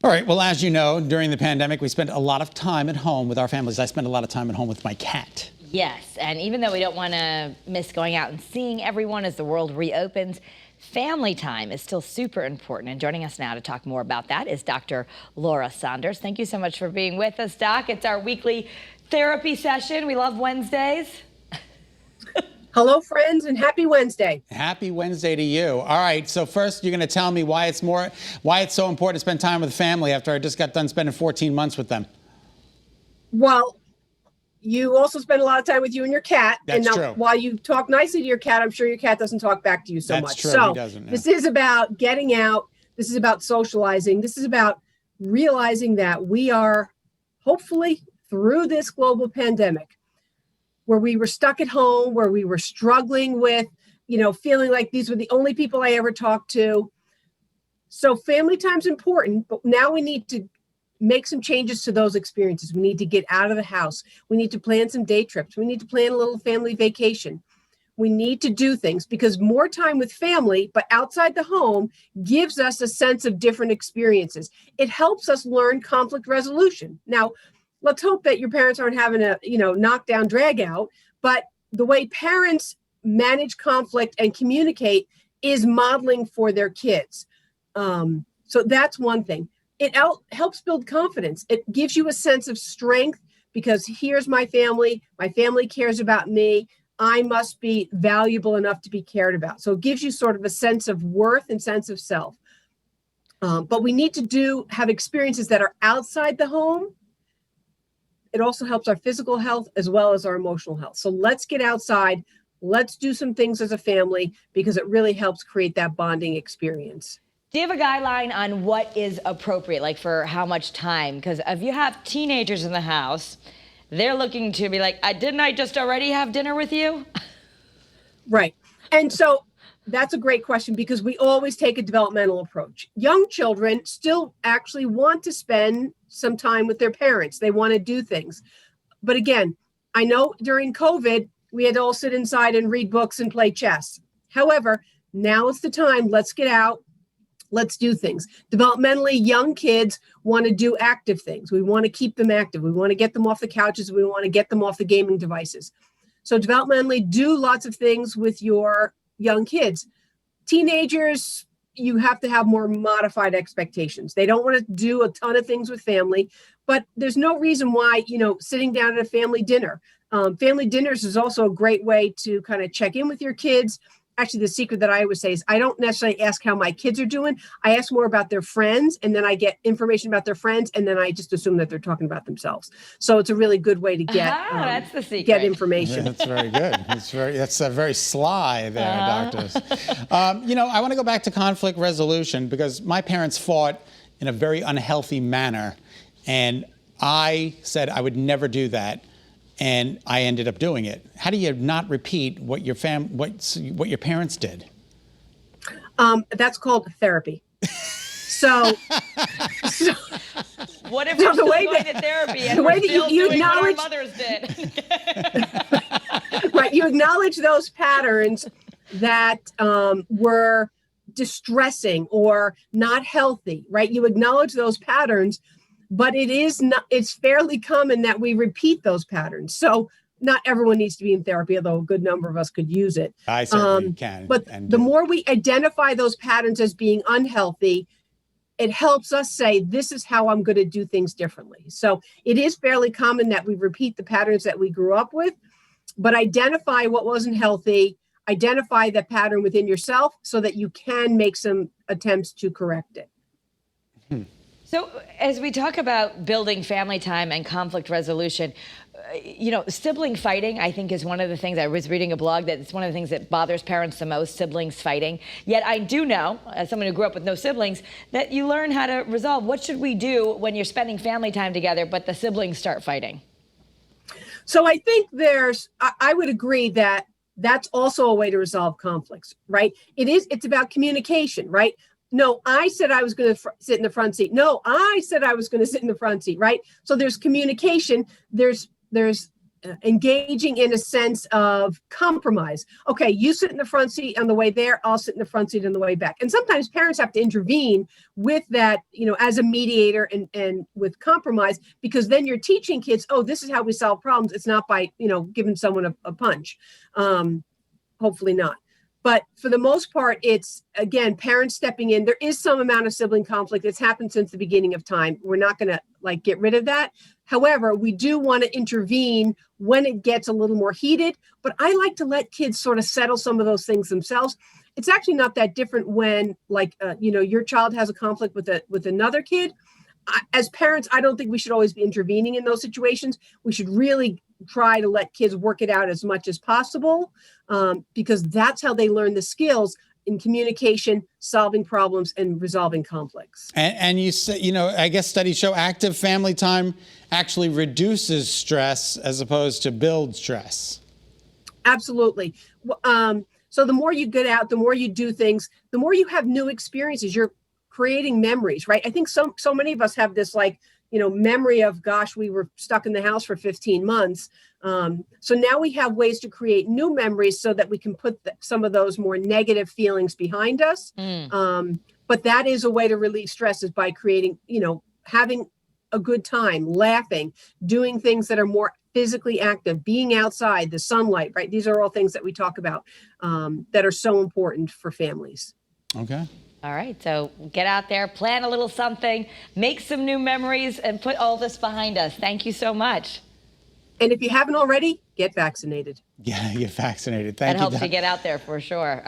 All right. Well, as you know, during the pandemic, we spent a lot of time at home with our families. I spent a lot of time at home with my cat. Yes, and even though we don't want to miss going out and seeing everyone as the world reopens, family time is still super important. And joining us now to talk more about that is Dr. Laura Saunders. Thank you so much for being with us, Doc. It's our weekly therapy session. We love Wednesdays. Hello, friends, and happy Wednesday. Happy Wednesday to you. All right. So first, you're going to tell me why it's so important to spend time with family after I just got done spending 14 months with them. Well, you also spend a lot of time with you and your cat. That's and true. While you talk nicely to your cat, I'm sure your cat doesn't talk back to you so much. That's true. So He doesn't, yeah. This is about getting out. This is about socializing. This is about realizing that we are hopefully through this global pandemic where we were stuck at home, where we were struggling with, feeling like these were the only people I ever talked to. So family time's important, but now we need to make some changes to those experiences. We need to get out of the house. We need to plan some day trips. We need to plan a little family vacation. We need to do things because more time with family, but outside the home, gives us a sense of different experiences. It helps us learn conflict resolution. Now, let's hope that your parents aren't having a, knockdown drag out, but the way parents manage conflict and communicate is modeling for their kids. So that's one thing. It helps build confidence. It gives you a sense of strength because here's my family cares about me. I must be valuable enough to be cared about. So it gives you sort of a sense of worth and sense of self. But we need to have experiences that are outside the home. It also helps our physical health as well as our emotional health. So let's get outside. Let's do some things as a family because it really helps create that bonding experience. Do you have a guideline on what is appropriate, like for how much time? Because if you have teenagers in the house, they're looking to be like, didn't I just already have dinner with you? Right. And so that's a great question because we always take a developmental approach. Young children still actually want to spend some time with their parents. They want to do things. But again, I know during COVID, we had to all sit inside and read books and play chess. However, now is the time. Let's get out. Let's do things. Developmentally, young kids want to do active things. We want to keep them active. We want to get them off the couches. We want to get them off the gaming devices. So developmentally, do lots of things with your young kids. Teenagers, you have to have more modified expectations. They don't want to do a ton of things with family, but there's no reason why, sitting down at a family dinner. Family dinners is also a great way to kind of check in with your kids. Actually, the secret that I always say is I don't necessarily ask how my kids are doing. I ask more about their friends, and then I get information about their friends, and then I just assume that they're talking about themselves. So it's a really good way to that's the secret. Get information. Yeah, that's very good. That's very sly there, doctors. I want to go back to conflict resolution because my parents fought in a very unhealthy manner, and I said I would never do that. And I ended up doing it. How do you not repeat what your parents did? That's called therapy. So what if we're still going to therapy and we're still doing what our mothers did? Right, you acknowledge those patterns that were distressing or not healthy, right? You acknowledge those patterns. But it's fairly common that we repeat those patterns. So not everyone needs to be in therapy, although a good number of us could use it. I certainly can. But the more we identify those patterns as being unhealthy, it helps us say, this is how I'm going to do things differently. So it is fairly common that we repeat the patterns that we grew up with, but identify what wasn't healthy, identify the pattern within yourself so that you can make some attempts to correct it. So as we talk about building family time and conflict resolution, sibling fighting, I think, is one of the things. I was reading a blog that it's one of the things that bothers parents the most, siblings fighting. Yet I do know, as someone who grew up with no siblings, that you learn how to resolve. What should we do when you're spending family time together, but the siblings start fighting? So I think I would agree that that's also a way to resolve conflicts, right? It's about communication, right? No, I said I was going to sit in the front seat. No, I said I was going to sit in the front seat, right? So there's communication. There's engaging in a sense of compromise. Okay, you sit in the front seat on the way there, I'll sit in the front seat on the way back. And sometimes parents have to intervene with that, as a mediator and with compromise, because then you're teaching kids, oh, this is how we solve problems. It's not by, giving someone a punch. Hopefully not. But for the most part, it's, again, parents stepping in. There is some amount of sibling conflict. It's happened since the beginning of time. We're not going to get rid of that. However, we do want to intervene when it gets a little more heated. But I like to let kids sort of settle some of those things themselves. It's actually not that different when, your child has a conflict with another kid. As parents, I don't think we should always be intervening in those situations. We should really try to let kids work it out as much as possible, because that's how they learn the skills in communication, solving problems, and resolving conflicts. And you say, I guess studies show active family time actually reduces stress as opposed to build stress. Absolutely. So the more you get out, the more you do things, the more you have new experiences. You're creating memories, right? I think so many of us have this memory of, gosh, we were stuck in the house for 15 months. So now we have ways to create new memories so that we can put some of those more negative feelings behind us. But that is a way to relieve stress, is by creating, having a good time, laughing, doing things that are more physically active, being outside, the sunlight, right? These are all things that we talk about that are so important for families. Okay. All right, so get out there, plan a little something, make some new memories, and put all this behind us. Thank you so much. And if you haven't already, get vaccinated. Yeah, get vaccinated. Thank you. That helps you get out there for sure.